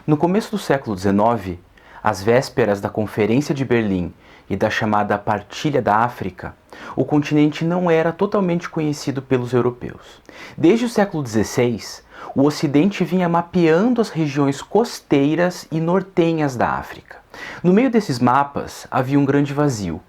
No começo do século XIX, às vésperas da Conferência de Berlim e da chamada Partilha da África, o continente não era totalmente conhecido pelos europeus. Desde o século XVI, o Ocidente vinha mapeando as regiões costeiras e nortenhas da África. No meio desses mapas havia um grande vazio.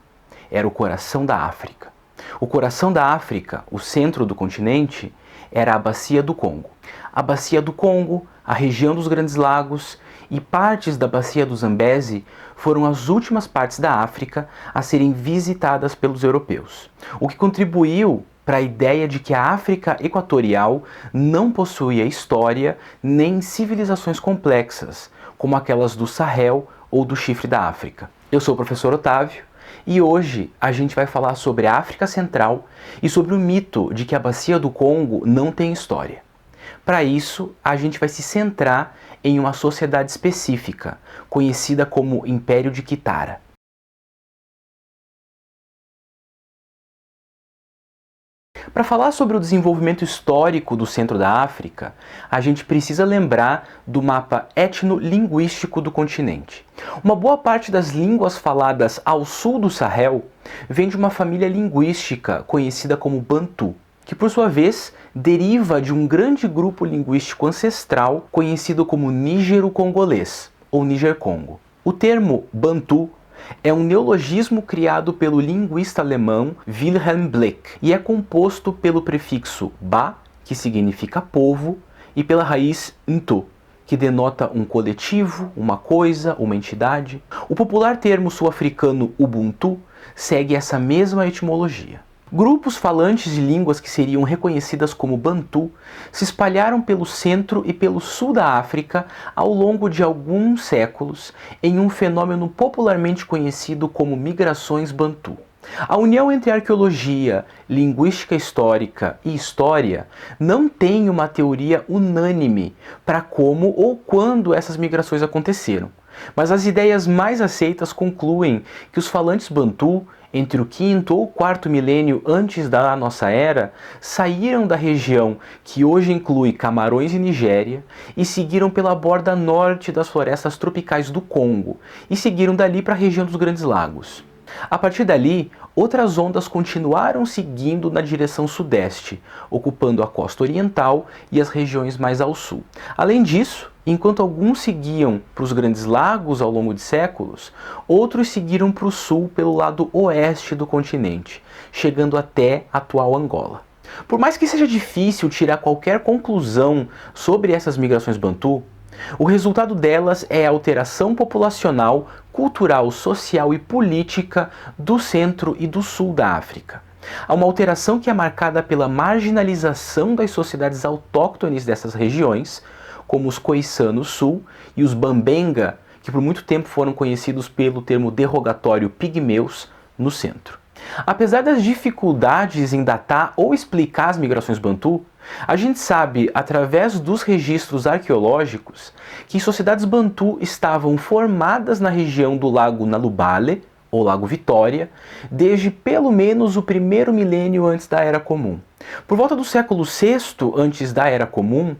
Era o coração da África. O coração da África, o centro do continente, era a Bacia do Congo. A Bacia do Congo, a região dos Grandes Lagos e partes da Bacia do Zambeze foram as últimas partes da África a serem visitadas pelos europeus, o que contribuiu para a ideia de que a África equatorial não possuía história nem civilizações complexas, como aquelas do Sahel ou do Chifre da África. Eu sou o professor Otávio e hoje a gente vai falar sobre a África Central e sobre o mito de que a Bacia do Congo não tem história. Para isso, a gente vai se centrar em uma sociedade específica, conhecida como Império de Kitara. Para falar sobre o desenvolvimento histórico do centro da África, a gente precisa lembrar do mapa etnolinguístico do continente. Uma boa parte das línguas faladas ao sul do Sahel vem de uma família linguística conhecida como Bantu, que por sua vez deriva de um grande grupo linguístico ancestral conhecido como nígero-congolês, ou Níger-Congo. O termo Bantu é um neologismo criado pelo linguista alemão Wilhelm Bleck e é composto pelo prefixo ba, que significa povo, e pela raiz ntu, que denota um coletivo, uma coisa, uma entidade. O popular termo sul-africano Ubuntu segue essa mesma etimologia. Grupos falantes de línguas que seriam reconhecidas como Bantu se espalharam pelo centro e pelo sul da África ao longo de alguns séculos em um fenômeno popularmente conhecido como migrações Bantu. A união entre arqueologia, linguística histórica e história não tem uma teoria unânime para como ou quando essas migrações aconteceram, mas as ideias mais aceitas concluem que os falantes Bantu, entre o 5º ou 4º milênio antes da nossa era, saíram da região que hoje inclui Camarões e Nigéria e seguiram pela borda norte das florestas tropicais do Congo e seguiram dali para a região dos Grandes Lagos. A partir dali, outras ondas continuaram seguindo na direção sudeste, ocupando a costa oriental e as regiões mais ao sul. Além disso, enquanto alguns seguiam para os Grandes Lagos ao longo de séculos, outros seguiram para o sul pelo lado oeste do continente, chegando até a atual Angola. Por mais que seja difícil tirar qualquer conclusão sobre essas migrações Bantu, o resultado delas é a alteração populacional, cultural, social e política do centro e do sul da África. Há uma alteração que é marcada pela marginalização das sociedades autóctones dessas regiões, como os Khoisan no sul e os Bambenga, que por muito tempo foram conhecidos pelo termo derrogatório pigmeus, no centro. Apesar das dificuldades em datar ou explicar as migrações Bantu, a gente sabe, através dos registros arqueológicos, que sociedades Bantu estavam formadas na região do Lago Nalubale, ou Lago Vitória, desde pelo menos o 1º milênio antes da Era Comum. Por volta do século VI antes da Era Comum,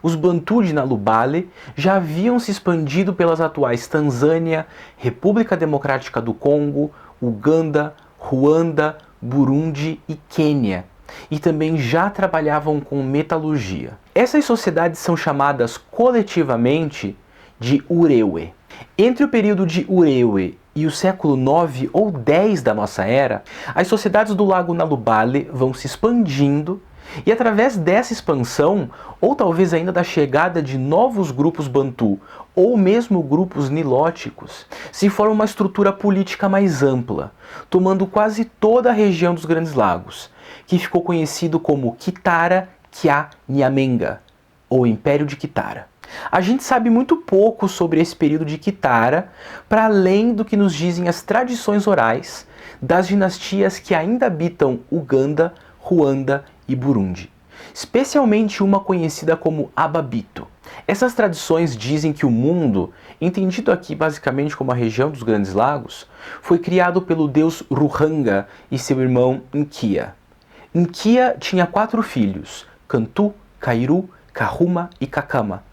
os Bantu de Nalubale já haviam se expandido pelas atuais Tanzânia, República Democrática do Congo, Uganda, Ruanda, Burundi e Quênia, e também já trabalhavam com metalurgia. Essas sociedades são chamadas coletivamente de Urewe. Entre o período de Urewe e o século 9 ou 10 da nossa era, as sociedades do Lago Nalubale vão se expandindo e através dessa expansão, ou talvez ainda da chegada de novos grupos Bantu, ou mesmo grupos nilóticos, se forma uma estrutura política mais ampla, tomando quase toda a região dos Grandes Lagos, que ficou conhecido como Kitara Kya Nyamenga, ou Império de Kitara. A gente sabe muito pouco sobre esse período de Kitara, para além do que nos dizem as tradições orais das dinastias que ainda habitam Uganda, Ruanda e Burundi, especialmente uma conhecida como Ababito. Essas tradições dizem que o mundo, entendido aqui basicamente como a região dos Grandes Lagos, foi criado pelo deus Ruhanga e seu irmão Nkia. Nkia tinha 4 filhos, Cantu, Kairu, Kahuma e Kakama,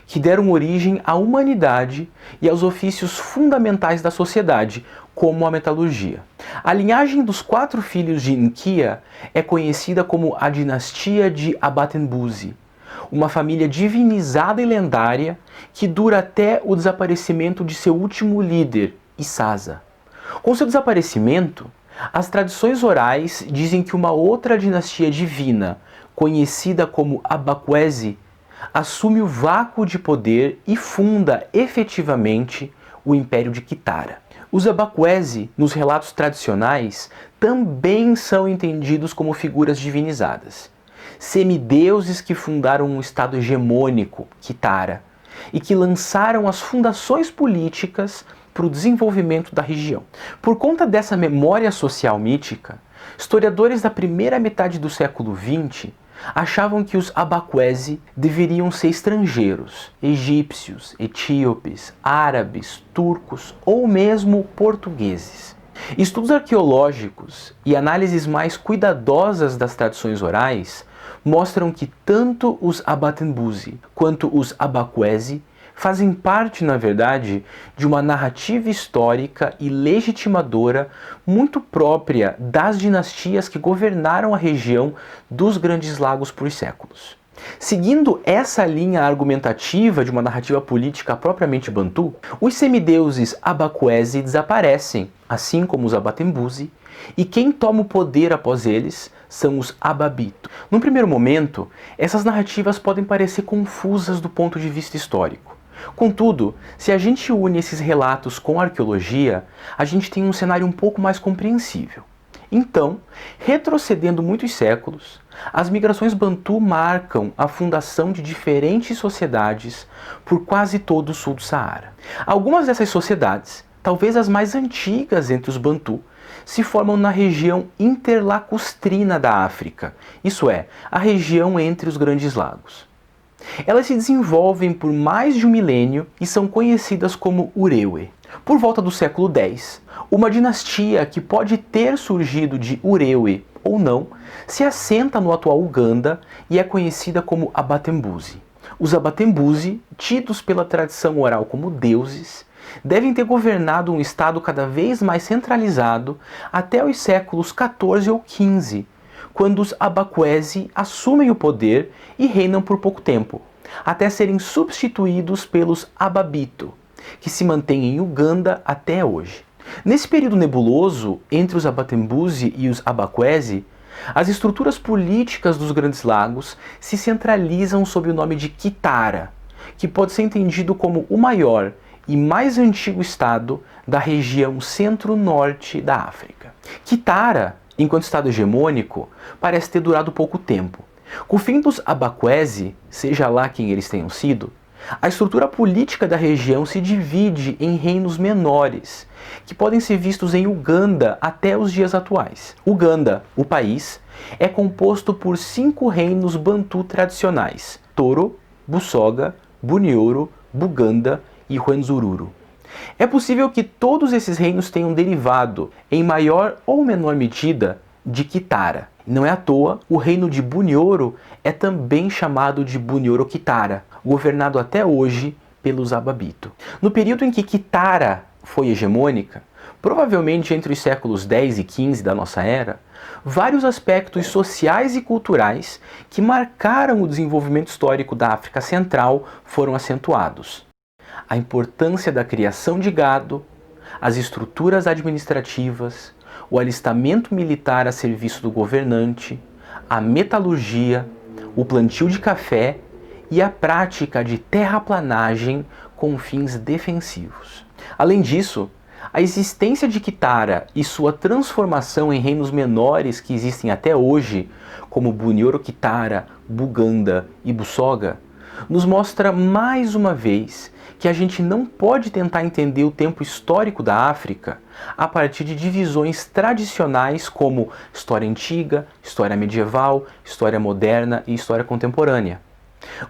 que deram origem à humanidade e aos ofícios fundamentais da sociedade, como a metalurgia. A linhagem dos 4 filhos de Inquia é conhecida como a dinastia de Abatembuzi, uma família divinizada e lendária que dura até o desaparecimento de seu último líder, Isaza. Com seu desaparecimento, as tradições orais dizem que uma outra dinastia divina, conhecida como Abakwezi, assume o vácuo de poder e funda efetivamente o Império de Kitara. Os Abakwezi, nos relatos tradicionais, também são entendidos como figuras divinizadas, semideuses que fundaram um estado hegemônico, Kitara, e que lançaram as fundações políticas para o desenvolvimento da região. Por conta dessa memória social mítica, historiadores da primeira metade do século XX achavam que os Abakwezi deveriam ser estrangeiros, egípcios, etíopes, árabes, turcos ou mesmo portugueses. Estudos arqueológicos e análises mais cuidadosas das tradições orais mostram que tanto os Abatembuzi quanto os Abakwezi fazem parte, na verdade, de uma narrativa histórica e legitimadora muito própria das dinastias que governaram a região dos Grandes Lagos por séculos. Seguindo essa linha argumentativa de uma narrativa política propriamente bantu, os semideuses Abakwezi desaparecem, assim como os Abatembuzi, e quem toma o poder após eles são os Ababito. Num primeiro momento, essas narrativas podem parecer confusas do ponto de vista histórico. Contudo, se a gente une esses relatos com a arqueologia, a gente tem um cenário um pouco mais compreensível. Então, retrocedendo muitos séculos, as migrações bantu marcam a fundação de diferentes sociedades por quase todo o sul do Saara. Algumas dessas sociedades, talvez as mais antigas entre os bantu, se formam na região interlacustrina da África, isso é, a região entre os Grandes Lagos. Elas se desenvolvem por mais de um milênio e são conhecidas como Urewe. Por volta do século X, uma dinastia que pode ter surgido de Urewe ou não, se assenta no atual Uganda e é conhecida como Abatembuzi. Os Abatembuzi, tidos pela tradição oral como deuses, devem ter governado um estado cada vez mais centralizado até os séculos XIV ou XV, quando os Abakwezi assumem o poder e reinam por pouco tempo, até serem substituídos pelos Ababito, que se mantêm em Uganda até hoje. Nesse período nebuloso, entre os Abatembuzi e os Abakwezi, as estruturas políticas dos Grandes Lagos se centralizam sob o nome de Kitara, que pode ser entendido como o maior e mais antigo estado da região centro-norte da África. Kitara, enquanto estado hegemônico, parece ter durado pouco tempo. Com o fim dos Abakwezi, seja lá quem eles tenham sido, a estrutura política da região se divide em reinos menores, que podem ser vistos em Uganda até os dias atuais. Uganda, o país, é composto por 5 reinos bantu tradicionais: Toro, Busoga, Bunyoro, Buganda e Rwenzururu. É possível que todos esses reinos tenham derivado, em maior ou menor medida, de Kitara. Não é à toa, o reino de Bunyoro é também chamado de Bunyoro-Kitara, governado até hoje pelos Ababito. No período em que Kitara foi hegemônica, provavelmente entre os séculos 10 e 15 da nossa era, vários aspectos sociais e culturais que marcaram o desenvolvimento histórico da África Central foram acentuados. A importância da criação de gado, as estruturas administrativas, o alistamento militar a serviço do governante, a metalurgia, o plantio de café e a prática de terraplanagem com fins defensivos. Além disso, a existência de Kitara e sua transformação em reinos menores que existem até hoje, como Bunyoro-Kitara, Buganda e Busoga, nos mostra mais uma vez que a gente não pode tentar entender o tempo histórico da África a partir de divisões tradicionais como história antiga, história medieval, história moderna e história contemporânea.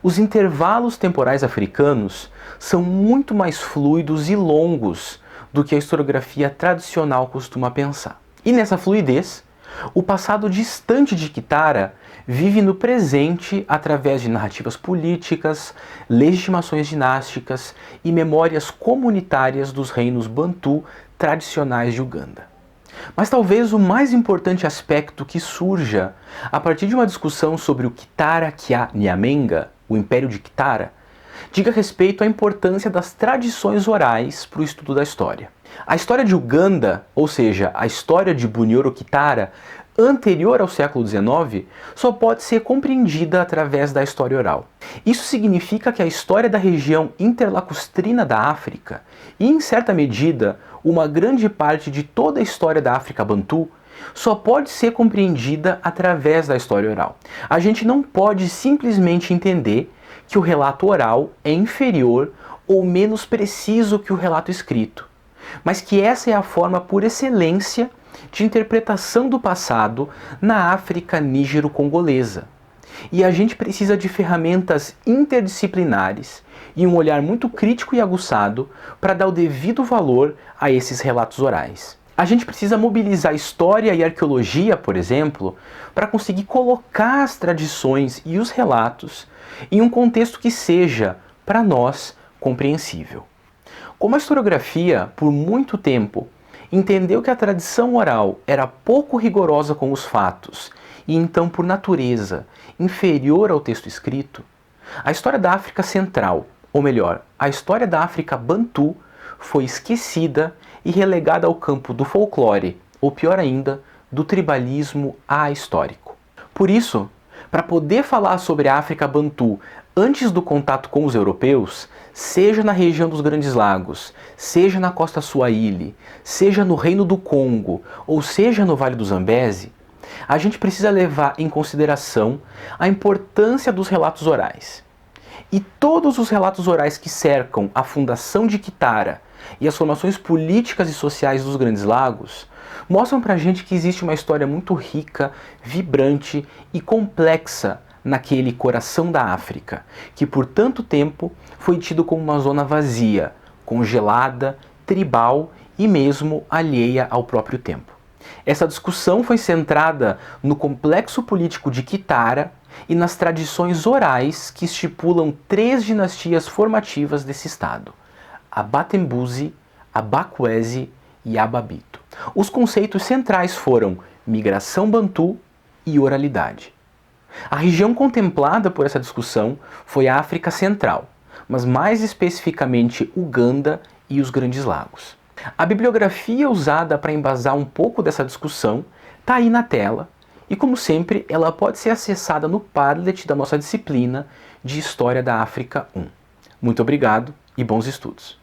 Os intervalos temporais africanos são muito mais fluidos e longos do que a historiografia tradicional costuma pensar. E nessa fluidez, O passado distante de Kitara vive no presente através de narrativas políticas, legitimações dinásticas e memórias comunitárias dos reinos Bantu tradicionais de Uganda. Mas talvez o mais importante aspecto que surja a partir de uma discussão sobre o Kitara Kya Nyamenga, o Império de Kitara, diga respeito à importância das tradições orais para o estudo da história. A história de Uganda, ou seja, a história de Bunyoro Kitara, anterior ao século XIX, só pode ser compreendida através da história oral. Isso significa que a história da região interlacustrina da África, e em certa medida, uma grande parte de toda a história da África Bantu, só pode ser compreendida através da história oral. A gente não pode simplesmente entender que o relato oral é inferior ou menos preciso que o relato escrito, mas que essa é a forma por excelência de interpretação do passado na África nígero-congolesa. E a gente precisa de ferramentas interdisciplinares e um olhar muito crítico e aguçado para dar o devido valor a esses relatos orais. A gente precisa mobilizar história e arqueologia, por exemplo, para conseguir colocar as tradições e os relatos em um contexto que seja, para nós, compreensível. Como a historiografia, por muito tempo, entendeu que a tradição oral era pouco rigorosa com os fatos e então, por natureza, inferior ao texto escrito, a história da África Central, ou melhor, a história da África Bantu, foi esquecida e relegada ao campo do folclore, ou pior ainda, do tribalismo ahistórico. Por isso, para poder falar sobre a África Bantu antes do contato com os europeus, seja na região dos Grandes Lagos, seja na costa Swahili, seja no Reino do Congo, ou seja no Vale do Zambeze, a gente precisa levar em consideração a importância dos relatos orais. E todos os relatos orais que cercam a fundação de Kitara e as formações políticas e sociais dos Grandes Lagos mostram pra gente que existe uma história muito rica, vibrante e complexa naquele coração da África, que por tanto tempo foi tido como uma zona vazia, congelada, tribal e mesmo alheia ao próprio tempo. Essa discussão foi centrada no complexo político de Kitara e nas tradições orais que estipulam 3 dinastias formativas desse estado: a Batembuzi, a Bakwezi e a Babito. Os conceitos centrais foram migração bantu e oralidade. A região contemplada por essa discussão foi a África Central, mas mais especificamente Uganda e os Grandes Lagos. A bibliografia usada para embasar um pouco dessa discussão está aí na tela e, como sempre, ela pode ser acessada no Padlet da nossa disciplina de História da África 1. Muito obrigado e bons estudos!